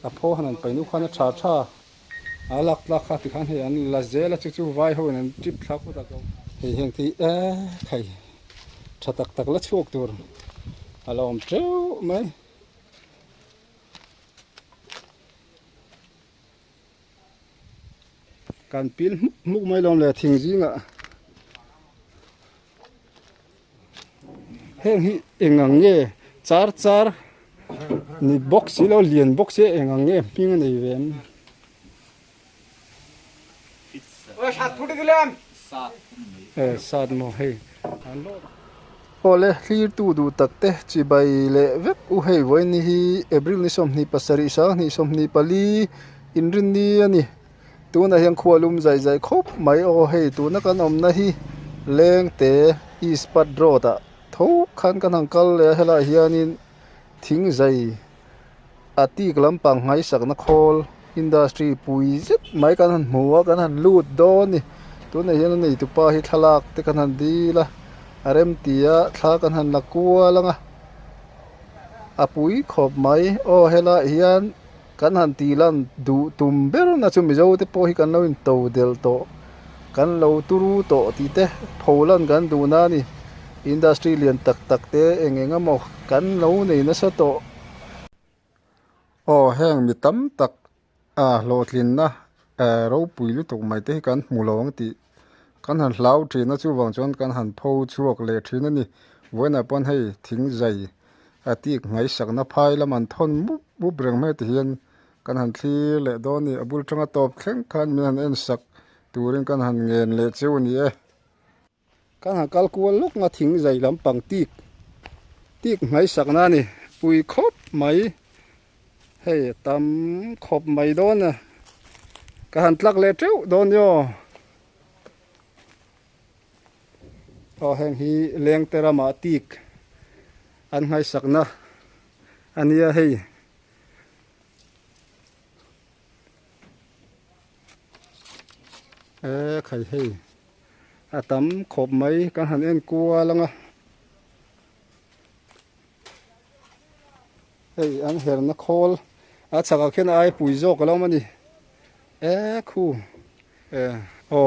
a pho hanan pai nu khana tha tha alak lak kha ti khan he an la zela chu chu vai ho an trip thla ko ta ko he heng thi a khai tha tak tak la chuak tur alom treu mai kan pil muk mai lom le thing jinga heng hi engang nge char char ni box lo lian box e engang nge ping nei vem सात फुट दिले sát mò hay ole hlir tu du takte chi bai le vek u hei voi ni hi april ni som ni pasari sa ni som ni pali inrin ni ani tu na hian khualum zai zai khop mai o hei tu na kan om na hi leng te ispat draw ta tho khan kan hankal le hela hianin thing zai ati klampang ngai sak na khol industry pui zet mai kan han muwa kan han lut do ni tu na hian nei tu pa hi thalak te kan han di la arem tia thla kan han lakua langa apui khop mai o hela hian kan han ti lan du tum ber na chu mi zo te po hi kan lo in to del to kan lo turu to ti te pholan kan du na ni industry lian tak tak te engenga mo kan lo nei na sa to o heng mi tam tak a lotlin na ro pui lu tok mai te kan mulong ti kan han hlau thi na chu wang chon kan han pho chuak le thina ni voina pon hei thing zai ati ngai sak na phai la man thon bu breng me ti hian kan han thli le do ni abul tanga top thleng khan mi han en sak turin kan han ngen le chu ni e kan han kal kual lok nga thing zai lam pang tik tik ngai sak na ni pui khop mai hei tam khop mai do na ka han tlak le treu don yo o heng hi leng terama tik an ngai sakna ania hei khai hei atam khop mai kan han en kwa langa hei an her na khol a chaka khen ai pui zo ka lo mani khu o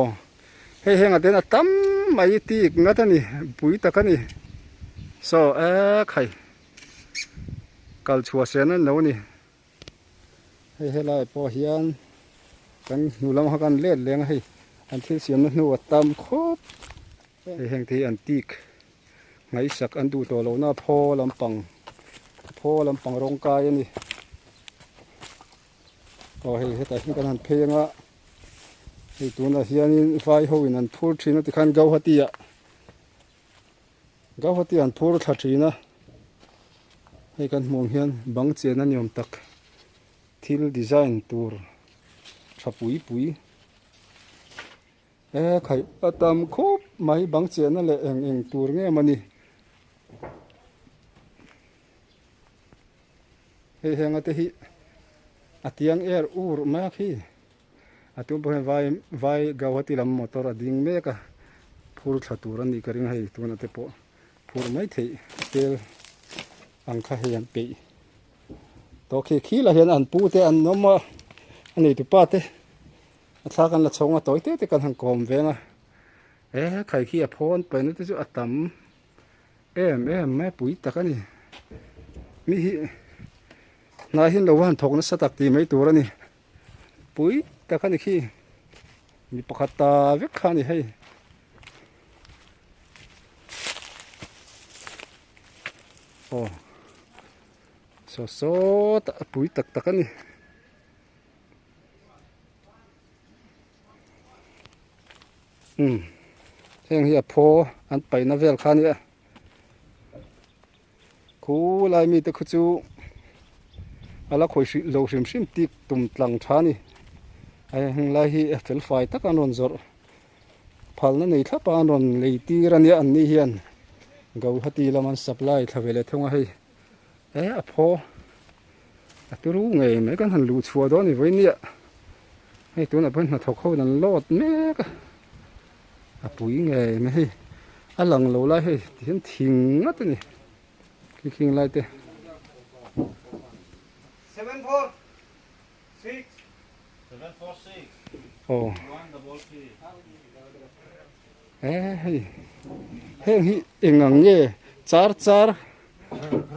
hei heng aten atam mai tik ngatani pui takani so khai kal chua sen an lo ni hei helai po hian kan nulam ha kan let leng hei an thil siam na nu atam khop hei heng thi an tik ngai sak an du to lo na pho lampang rong kai ani o hei heta hi kan han phenga hei tuna hianin vai ho in an phur thina ti khan gau hati an phur thla thina hei kan hmong hian bang chen an yom tak thil design tur thapui pui khai atam khop mai bang chen le eng tur nge mani hei heng ate hi atiang er ur ma khi atum po vai gau hati lam motor ading me ka phur thla tur an ni karing hei tuna te po phur mai thei tel angkha hian pe to khi la hian an pu te an noma ani tu pa te athla kan la chonga toy te kan han kom venga khai khi a phone pe na te chu atam em me pui takani mi hi na hin lo wan thok na satak ti mai tur ani pui takani khi mi pakhata vek khani hei o so ta pui tak takani heng hi a pho an pai na vel khani khu lai mi te khu chu ala khoi lo sim tik tum tlang thani ai heng lai hi fel fai tak an ron zor phal na nei thla pa an ron lei ti rani an ni hian go hati laman supply thavele thonga hei a pho aturu ngei me kan han lu chua do ni voinia hei tuna ban na thok ho nan lot me ka apui ngei me hei alang lo lai hei tin thing atani king lai te 74 746. ồ 133. hei heng hi engang nge char char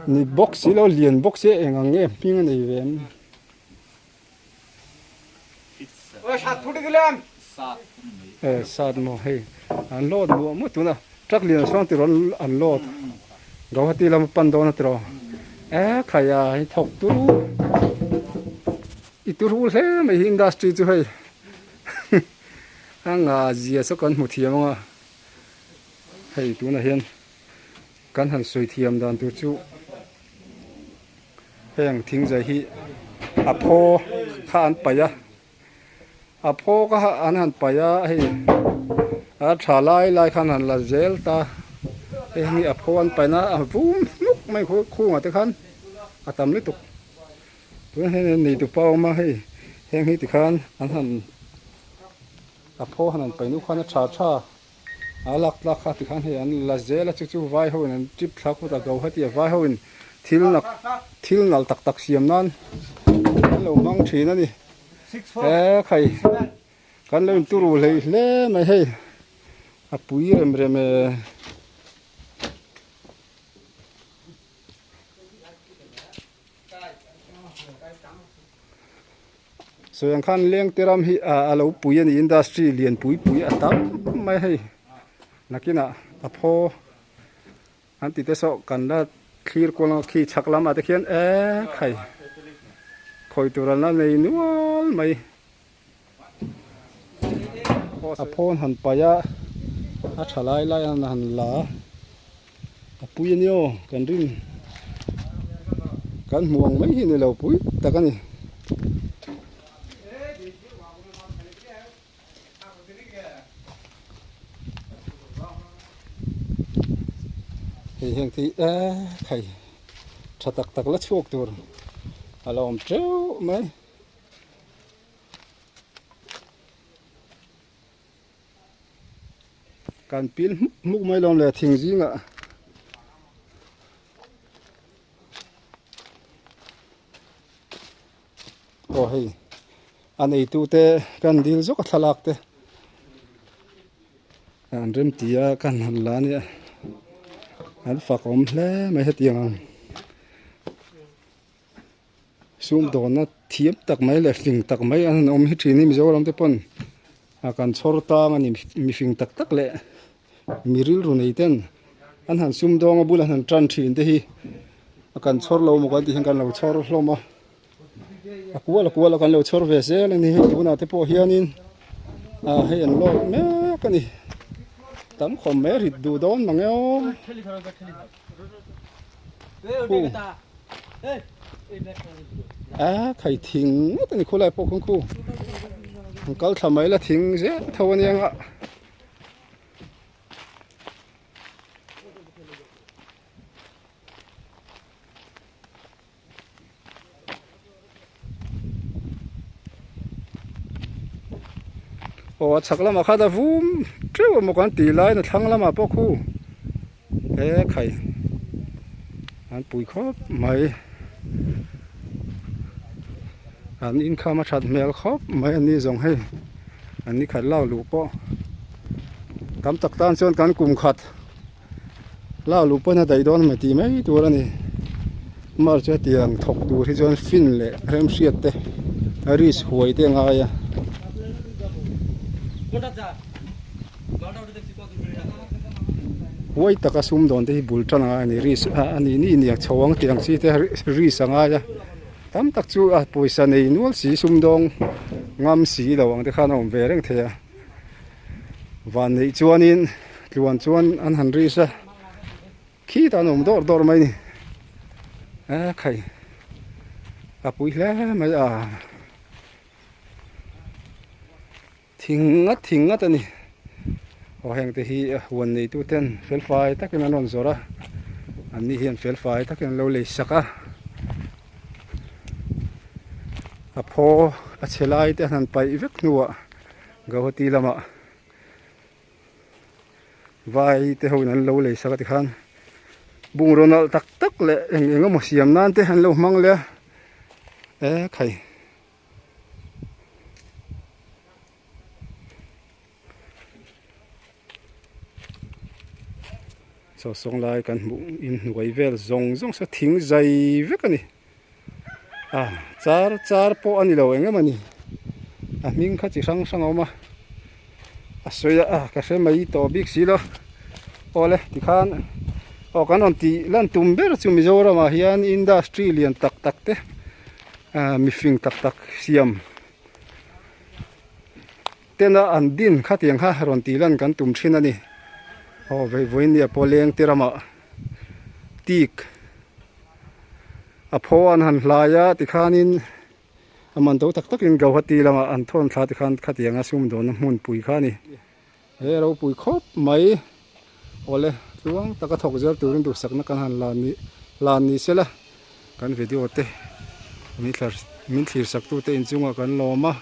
ni box lo lian box e engang nge ping nei vem Ôi sát thudi dilam. sát mo hei an lot mo tu na trak lian song ti ron an lot go ti lam pan do na tro khaya hi thok tu i tu ru le mai industry chu hei anga zia so kan mu thiam nga hei tu na hian kan han soi thiam dan tu chu heng thing zai hi a pho kha an paya a pho ka an han paya hei a tha lai khan han la zel ta hei a pho an paina a vum luk mai khu nga te khan a tam le tuk tu hei nei tu pau ma hei heng hi ti khan an han a pho han painu khan a tha alak kha ti khan he an la zela chu vai ho in trip thak ta go hati vai ho in thil nal tak siam nan lo mang thina ni 64. khai kan lo tu ru le mai hei a pui rem so yang khan leng teram hi a lo pui ani industry lian pui a tam mai hei nakina a pho an ti te so kan la clear ko khi chaklam ate khian khai khoi turan na nei nual mai a phon han paya a thalai lai an han la a pui ni o kan rin kan muang mai hi ni lo pui takani heng thi khai tha tak la chuak tur alom treu mai kan pil muk mai lom le thing jinga o hei anei tu te kan dil zok thalak te an rem tia kan han la ni an fakom hle mai hetiang sum do na thiam tak mai le fing tak mai an om hi thini mi zolam te pon a kan chhor ta ngani mi fing tak le miril ru nei ten an han sum dong a bul han tran thin te hi a kan chhor lo mo kan ti han kan lo chhor hloma a kuala kan lo chhor ve se le ni hi tu na te po hianin a hei an lo me kani tam khom me rit du don mangeo khai thing tani khulai po khong khu kal thamai la thing je thawani anga o chakla ma khada vum treu mo kan ti lai na thangla ma po khu khai an pui khop mai an in khama that mel khop mai ani zong hei ani khat lau lu po tam tak tan chon kan kum khat lau lu po na dai don ma ti mai tur ani mar che tiang thok tur hi chon fin le rem siat te aris huai te nga ya huai taka sum don te bul tana ani ris ani ni chawang tiang si te ri sanga ya tam tak chu a poisa nei nual si sum dong ngam si lawang te khana om ve reng thea van nei chuanin chuan an han ri sa khi ta nom dor mai ni khai a pui hle mai a thinga tani o heng te hi huan nei tu ten fel fai takin an on zora an ni hian fel fai takin lo le saka a pho a chelai te han pai vek nuwa gawati lama vai te hoin an lo le saka ti khan bung ronal tak le engemo siam nan te han lo mang le khai so song lai kan mu in nuai vel zong zong sa thing zai vek ani char po ani lo engemani ming kha chi sang sang oma soya ka se mai to big silo ole ti khan kan on ti lan tumber chu Mizoram a hian industry lian tak tak te mi fing tak tak siam tena an din khatiang ha ron ti lan kan tum thin ani ve voin ya poleng tirama tik a phoan han hlaya ti khanin aman to tak tak in gawhati lama an thon thla ti khan khatiang a sum don mun pui khani he ro pui khop mai ole luang taka thok zer turin du sakna kan han lan ni sela kan video te min thlir sak tu te in chunga kan loma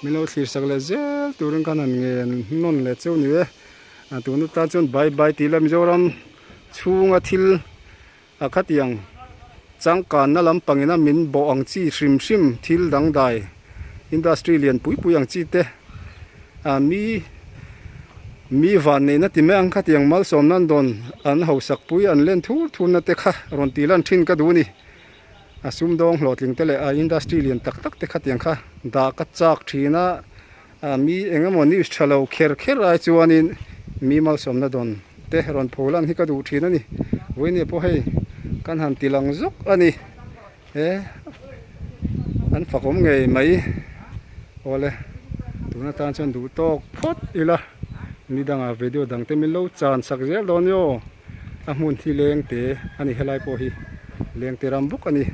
milo thlir sak le zel turin kan han ngen non le chu ni we tunu ta chon bye bye ti lam Mizoram chunga thil khatiang changkan na lampangina min bo ang chi hrim hrim thil dang dai industry lian pui pui ang chi te mi van nei na ti me ang khatiang mal som nan don an hausak pui an len thur na te kha ron ti lan thin ka du ni asum dong hlotling te le industry lian tak tak te khatiang kha da ka chak thina mi engemaw news thalo kher ai chuanin mi mal som na don te ron pholan hi ka du thina ni voine po hei kan han tilang zok ani an fakom ngei mai ole tuna tan chon du tok phot ila ni danga video dang te min lo chan sak zel don yo a mun thi leng te ani helai po hi leng te ram buk ani